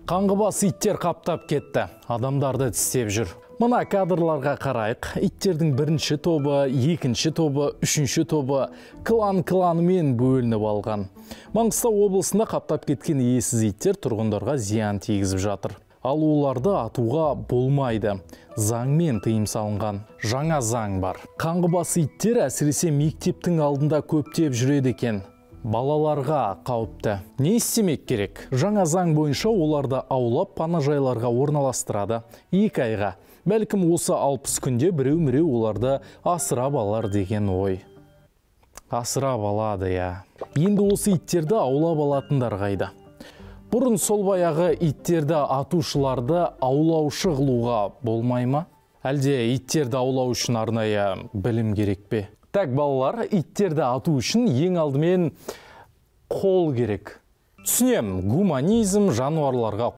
Қаңғыбас иттер қаптап кетті, адамдарды тістеп жүр. Мына кадрларға қарайық, иттердің бірінші тобы, екінші тобы, үшінші тобы клан-кланымен бөлініп алған. Маңғыстау облысында қаптап кеткен иесіз иттер тұрғындарға зиян тигізіп жатыр. Ал оларды атуға болмайды. Заңмен тыйым салынған. Жаңа заң бар. Қаңғыбас иттер әсіресе мектептің алдында көптеп жүреді екен. Балаларға қауіпті. Не істемек керек? Жаңа заң бойынша оларды аулап панажайларға орналастырады 2 айға. Бәлкім осы 60 күнде біреу-міреу оларды асырап алар деген ой. Асырап алады, я. Енді осы иттерді аулап алатындар қайда? Бұрын сол баяғы иттерді атушыларды аулаушы қылуға болмай ма? Әлде иттерді аулау үшін арнайы білім керек пе? Так, балалар, иттерді ату үшін ең алдымен қол керек. Түсінем, гуманизм, жануарларға